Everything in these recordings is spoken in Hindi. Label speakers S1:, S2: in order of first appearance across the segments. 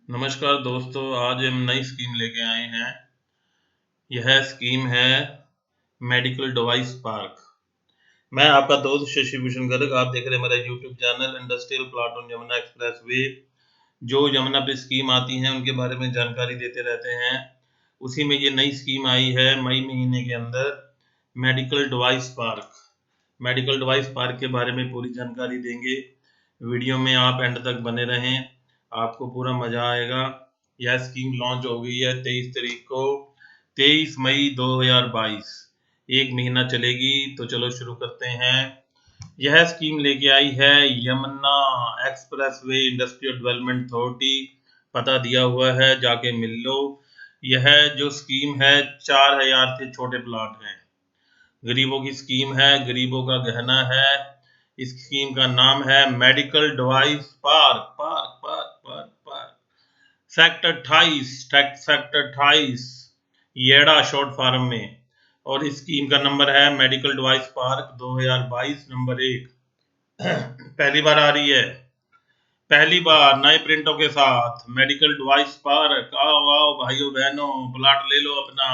S1: नमस्कार दोस्तों, आज हम नई स्कीम लेके आए हैं। यह स्कीम है मेडिकल डिवाइस पार्क। मैं आपका दोस्त शशि भूषण गर्ग। आप देख रहे हैं मेरा YouTube channel industrial plot on Yamuna express way. जो यमुना पे स्कीम आती हैं उनके बारे में जानकारी देते रहते हैं। उसी में ये नई स्कीम आई है मई महीने के अंदर, medical device park. Medical device park के बारे में पूरी जानकारी देंगे। वीडियो में आप एंड तक बने रहें, आपको पूरा मजा आएगा। यह स्कीम लॉन्च हो गई है 23 तारीख को, 23 मई 2022। एक महीना चलेगी। तो चलो शुरू करते हैं। यह स्कीम लेके आई है Yamuna express way industrial development authority. पता दिया हुआ है, जाके मिल लो। यह जो स्कीम है 4000 से छोटे प्लाट हैं। गरीबों की स्कीम है, गरीबों का गहना है। इस स्कीम का नाम है medical device park park park park park sector 28 YEIDA short form में। और इस स्कीम का नंबर है मेडिकल डिवाइस पार्क 2022 नंबर 1। पहली बार आ रही है, पहली बार नए प्रिंटों के साथ मेडिकल डिवाइस पार्क। आओ आओ भाइयों बहनों, प्लाट ले लो अपना।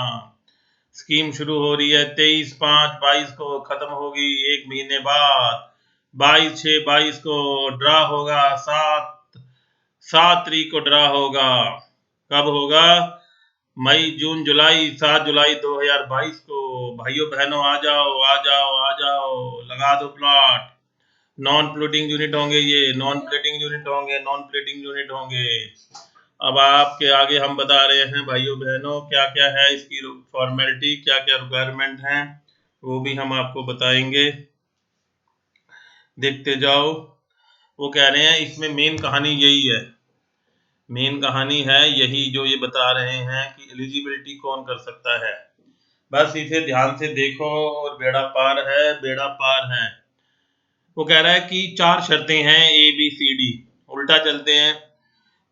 S1: स्कीम शुरू हो रही है 23/5/22 को, खत्म होगी एक महीने बाद 22/6/22 को। ड्रा होगा 7 तारीख को ड्रा होगा। कब होगा? मई जून जुलाई, 7 जुलाई 2022 को। भाइयों बहनों आ जाओ आ जाओ आ जाओ, लगा दो प्लॉट। नॉन प्लॉटिंग यूनिट होंगे, ये नॉन प्लेटिंग यूनिट होंगे, नॉन प्लेटिंग यूनिट होंगे। अब आपके आगे हम बता रहे हैं भाइयों बहनों, क्या क्या है इसकी फॉर्मेलिटी, क्या क्या रिक्वायरमेंट हैं, वो भी हम आपको बताएंगे। देखते जाओ। वो कह रहे हैं इसमें मेन कहानी यही है, मेन कहानी है यही जो ये बता रहे हैं कि एलिजिबिलिटी कौन कर सकता है। बस इसे ध्यान से देखो और बेड़ा पार है, बेड़ा पार है। वो कह रहा है कि 4 शर्तें हैं, ABCD। उल्टा चलते हैं।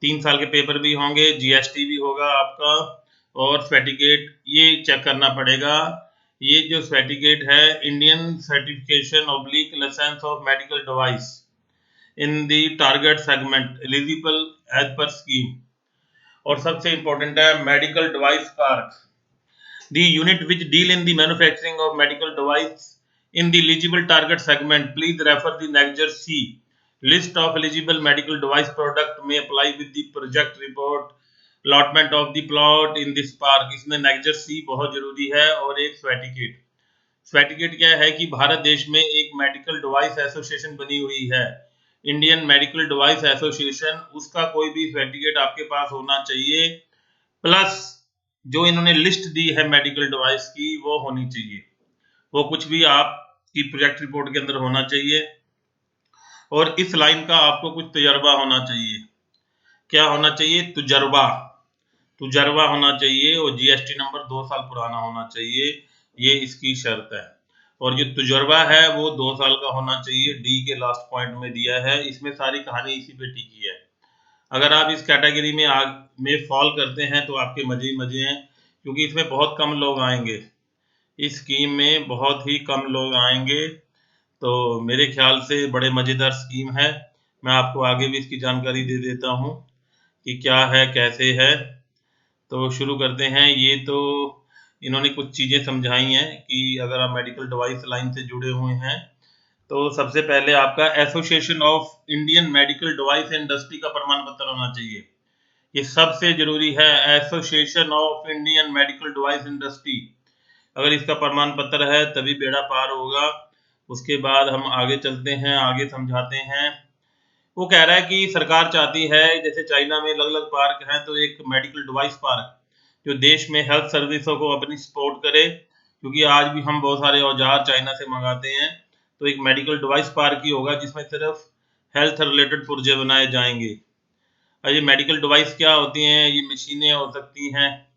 S1: 3 साल के पेपर भी होंगे, जीएसटी भी होगा आपका, और सर्टिफिकेट ये चेक करना पड़ेगा। ये जो सर्टिफिकेट है, Indian certification oblique licence of medical device in the target segment eligible as per scheme. और सबसे इंपॉर्टेंट है medical device park, the unit which deal in the manufacturing of medical device in the eligible target segment. Please refer the Annexure C. List of eligible medical device product may apply with the project report allotment of the plot in this park. इसमें Annexure C बहुत जरूरी है। और एक सर्टिफिकेट, सर्टिफिकेट क्या है कि भारत देश में एक मेडिकल डिवाइस एसोसिएशन बनी हुई है, इंडियन मेडिकल डिवाइस एसोसिएशन। उसका कोई भी सर्टिफिकेट आपके पास होना चाहिए, प्लस जो इन्होंने लिस्ट दी है मेडिकल डिवाइस की वो होनी चाहिए। वो कुछ भी आपकी प्रोजेक्ट रिपोर्ट के अंदर होना चाहिए। और इस लाइन का आपको कुछ तजर्बा होना चाहिए। क्या होना चाहिए? तजर्बा, तजर्बा होना चाहिए। और जीएसटी नंबर 2 साल पुराना होना चाहिए, ये इसकी शर्त है। और जो तजर्बा है वो 2 साल का होना चाहिए, डी के लास्ट पॉइंट में दिया है। इसमें सारी कहानी इसी पे टिकी है। अगर आप इस कैटेगरी में फॉल करते हैं तो आपके मजे ही मजे हैं, क्योंकि इसमें बहुत कम लोग आएंगे। इस स्कीम में बहुत ही कम लोग आएंगे। तो मेरे ख्याल से बड़े मज़ेदार स्कीम है। मैं आपको आगे भी इसकी जानकारी दे देता हूँ कि क्या है कैसे है। तो शुरू करते हैं। ये तो इन्होंने कुछ चीज़ें समझाई हैं कि अगर आप मेडिकल डिवाइस लाइन से जुड़े हुए हैं तो सबसे पहले आपका association of Indian medical device industry का प्रमाण पत्र होना चाहिए। ये सबसे जरूरी है, association of Indian medical device industry. अगर इसका प्रमाण पत्र है तभी बेड़ा पार होगा। उसके बाद हम आगे चलते हैं, आगे समझाते हैं। वो कह रहा है कि सरकार चाहती है, जैसे चाइना में अलग अलग पार्क हैं, तो एक मेडिकल डिवाइस पार्क जो देश में हेल्थ सर्विसों को अपनी सपोर्ट करे, क्योंकि आज भी हम बहुत सारे औजार चाइना से मंगाते हैं। तो एक मेडिकल डिवाइस पार्क ही होगा जिसमें सिर्फ हेल्थ रिलेटेड पुर्जे बनाए जाएंगे। और ये मेडिकल डिवाइस क्या होती हैं? ये मशीनें हो सकती हैं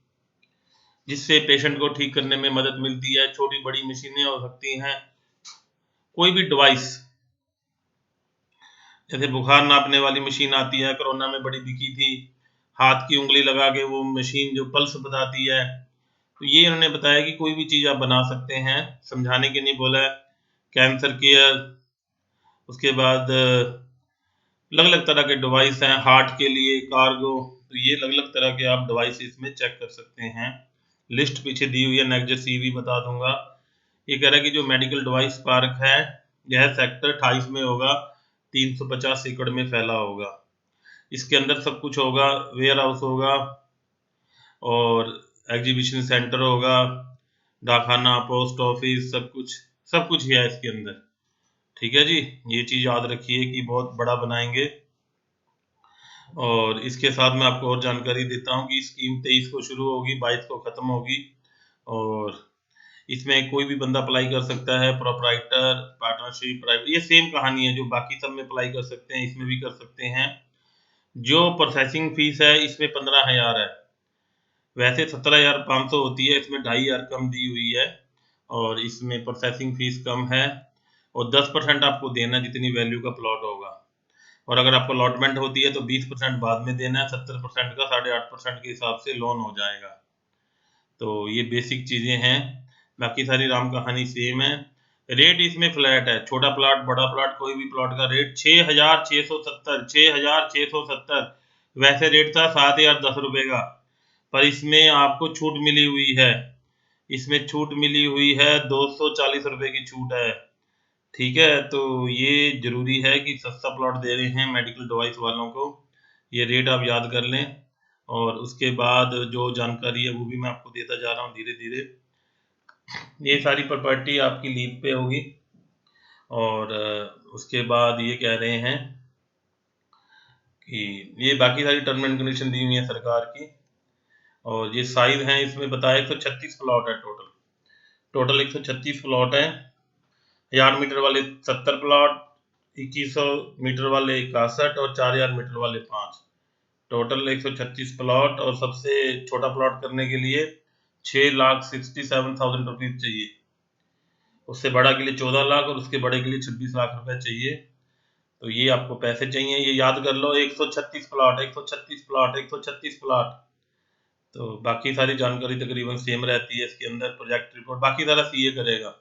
S1: जिससे पेशेंट को ठीक करने में मदद मिलती है, छोटी बड़ी मशीनें हो सकती हैं, कोई भी डिवाइस। जैसे बुखार नापने वाली मशीन आती है, कोरोना में बड़ी बिकी थी, हाथ की उंगली लगा के वो मशीन जो पल्स बताती है। तो ये उन्होंने बताया कि कोई भी चीज़ आप बना सकते हैं, समझाने के लिए बोला है। कैंसर केयर, उसके बाद अलग अलग तरह के डिवाइस हैं हार्ट के लिए, कार्गो। तो ये अलग अलग तरह के आप डिवाइस इसमें चेक कर सकते हैं। लिस्ट पीछे दी हुई है, नेक्स्ट सी भी बता दूंगा। ये कह रहा है कि जो मेडिकल डिवाइस पार्क है यह सेक्टर 28 में होगा, 350 एकड़ में फैला होगा। इसके अंदर सब कुछ होगा, वेयर हाउस होगा और एग्जीबिशन सेंटर होगा, डाकखाना, पोस्ट ऑफिस, सब कुछ ही है इसके अंदर। ठीक है जी, ये चीज़ याद रखिए कि बहुत बड़ा बनाएंगे। और इसके साथ मैं आपको और जानकारी देता हूँ कि स्कीम 23 को शुरू होगी, 22 को ख़त्म होगी और इसमें कोई भी बंदा अप्लाई कर सकता है, प्रोपराइटर, पार्टनरशिप, प्राइवेट, ये सेम कहानी है जो बाकी सब में अप्लाई कर सकते हैं, इसमें भी कर सकते हैं। जो प्रोसेसिंग फीस है इसमें 15,000 है, वैसे 17,500 होती है, इसमें 2,500 कम दी हुई है और इसमें प्रोसेसिंग फीस कम है और 10% आपको देना जितनी वैल्यू का प्लॉट होगा। और अगर आपको अलॉटमेंट होती है तो 20% बाद में देना है, 70% का 8.5% के हिसाब से लोन हो जाएगा। तो ये बेसिक चीज़ें हैं, बाकी सारी राम कहानी सेम है। रेट इसमें फ्लैट है, छोटा प्लॉट बड़ा प्लॉट कोई भी प्लॉट का रेट 6,670, 6,670। वैसे रेट था 7,010 रुपये का, पर इसमें आपको छूट मिली हुई है, इसमें छूट मिली हुई है 240 रुपये की छूट है। ठीक है, तो ये जरूरी है कि सस्ता प्लॉट दे रहे हैं मेडिकल डिवाइस वालों को, ये रेट आप याद कर लें। और उसके बाद जो जानकारी है वो भी मैं आपको देता जा रहा हूँ धीरे धीरे। ये सारी प्रॉपर्टी आपकी लीज पे होगी और उसके बाद ये कह रहे हैं कि ये बाकी सारी टर्म एंड कंडीशन दी हुई है सरकार की। और ये साइज है इसमें बताया 136 प्लॉट है, टोटल 136 प्लॉट है। 1000 मीटर वाले 70 प्लॉट, 2100 मीटर वाले 61 और 4000 मीटर वाले 5, टोटल 136 प्लॉट। और सबसे छोटा प्लॉट करने के लिए 6,67,000 रुपीज चाहिए, उससे बड़ा के लिए 14 लाख और उसके बड़े के लिए 26 लाख रुपए चाहिए। तो ये आपको पैसे चाहिए, ये याद कर लो, 136 प्लॉट, 136 प्लॉट, 136 प्लॉट। तो बाकी सारी जानकारी तकरीबन सेम रहती है इसके अंदर। प्रोजेक्ट रिपोर्ट बाकी सारा सीए करेगा,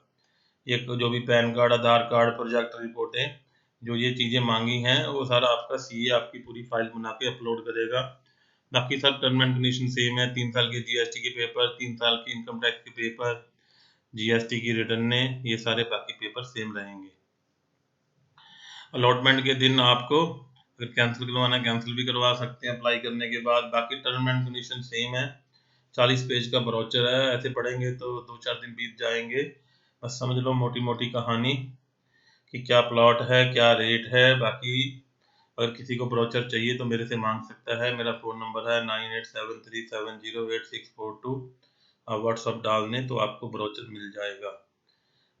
S1: ये जो भी पैन कार्ड, आधार कार्ड, प्रोजेक्ट रिपोर्टें, जो ये चीज़ें मांगी हैं वो सारा आपका सीए आपकी पूरी फाइल बना के अपलोड करेगा। बाकी सब टर्म एंड कंडीशन सेम है, 3 साल के जीएसटी के पेपर, 3 साल के इनकम टैक्स के पेपर, जीएसटी की रिटर्न, ये सारे बाकी पेपर सेम रहेंगे। अलॉटमेंट के दिन आपको अगर कैंसिल करवाना है कैंसिल भी करवा सकते हैं अप्लाई करने के बाद। बाकी टर्म एंड कंडीशन सेम है, 40 पेज का ब्रोचर है, ऐसे पढ़ेंगे तो 2-4 दिन बीत जाएंगे। बस समझ लो मोटी मोटी कहानी कि क्या प्लॉट है, क्या रेट है। बाकी अगर किसी को ब्रोचर चाहिए तो मेरे से मांग सकता है, मेरा फ़ोन नंबर है 9873708642। आप व्हाट्सअप डाल दें तो आपको ब्रोचर मिल जाएगा।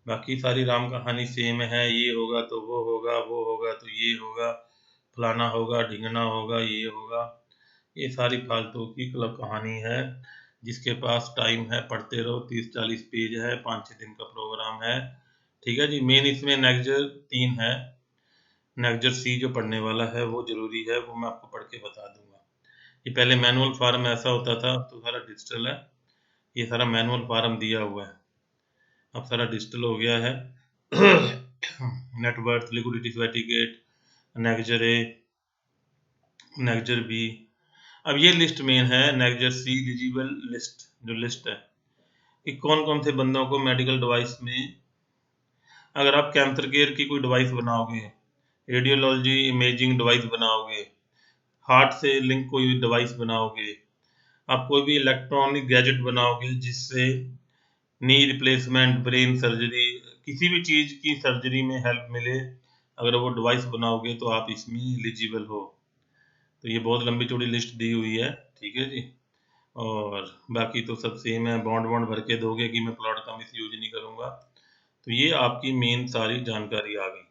S1: बाकी सारी राम कहानी सेम है, ये होगा तो वो होगा, वो होगा तो ये होगा, फलाना होगा, ढिंगना होगा, ये होगा, ये सारी फालतू की क्लब कहानी है। जिसके पास टाइम है पढ़ते रहो, 30-40 पेज है, 5-6 दिन का प्रोग्राम है। ठीक है जी। मेन इसमें नेक्जर 3 है, नेक्जर सी जो पढ़ने वाला है वो जरूरी है, वो मैं आपको पढ़ के बता दूंगा। ये पहले मैनुअल फार्म ऐसा होता था, अब तो सारा डिजिटल है, ये सारा मैनुअल फार्म दिया हुआ है, अब सारा डिजिटल हो गया है। नेटवर्थ, लिक्विडिटी सर्टिफिकेट, नेक्जर ए, नेक्जर बी। अब ये लिस्ट मेन है, नेक्जर सी एलिजिबल लिस्ट, जो लिस्ट है कि कौन कौन से बंदों को मेडिकल डिवाइस में, अगर आप कैंसर केयर की कोई डिवाइस बनाओगे, रेडियोलॉजी इमेजिंग डिवाइस बनाओगे, हार्ट से लिंक कोई डिवाइस बनाओगे, आप कोई भी इलेक्ट्रॉनिक गैजेट बनाओगे जिससे नी रिप्लेसमेंट, ब्रेन सर्जरी, किसी भी चीज़ की सर्जरी में हेल्प मिले, अगर वो डिवाइस बनाओगे तो आप इसमें एलिजिबल हो। तो ये बहुत लंबी चौड़ी लिस्ट दी हुई है। ठीक है जी। और बाकी तो सब सेम है, बॉन्ड वॉन्ड भर के दोगे कि मैं प्लॉट का मिस यूज नहीं करूँगा। तो ये आपकी मेन सारी जानकारी आ गई।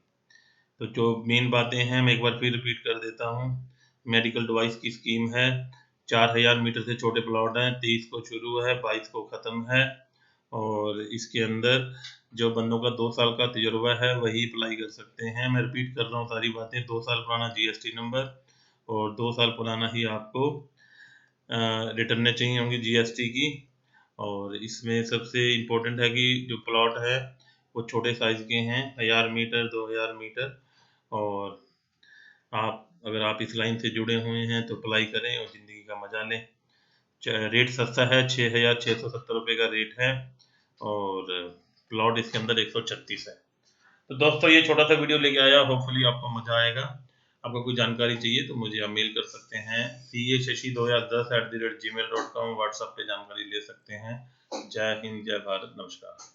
S1: तो जो मेन बातें हैं मैं एक बार फिर रिपीट कर देता हूँ। मेडिकल डिवाइस की स्कीम है, 4,000 मीटर से छोटे प्लॉट हैं, 23 को शुरू है, 22 को ख़त्म है। और इसके अंदर जो बंदों का 2 साल का तजुर्बा है वही अप्लाई कर सकते हैं। मैं रिपीट कर रहा हूँ सारी बातें, 2 साल पुराना जीएसटी नंबर और 2 साल पुराना ही आपको रिटर्नें चाहिए होंगी जीएसटी की। और इसमें सबसे इम्पोर्टेंट है कि जो प्लॉट है वो छोटे साइज़ के हैं, 1000 मीटर, 2000 मीटर। और आप अगर आप इस लाइन से जुड़े हुए हैं तो अप्लाई करें और ज़िंदगी का मज़ा लें। रेट सस्ता है, 6,670 का रेट है और प्लॉट इसके अंदर 136 है। तो दोस्तों ये छोटा सा वीडियो लेके आया, होपफुली आपको मज़ा आएगा। आपको कोई जानकारी चाहिए तो मुझे आप मेल कर सकते हैं cashi2010@gmail.com। व्हाट्सएप पे जानकारी ले सकते हैं। जय हिंद, जय भारत, नमस्कार।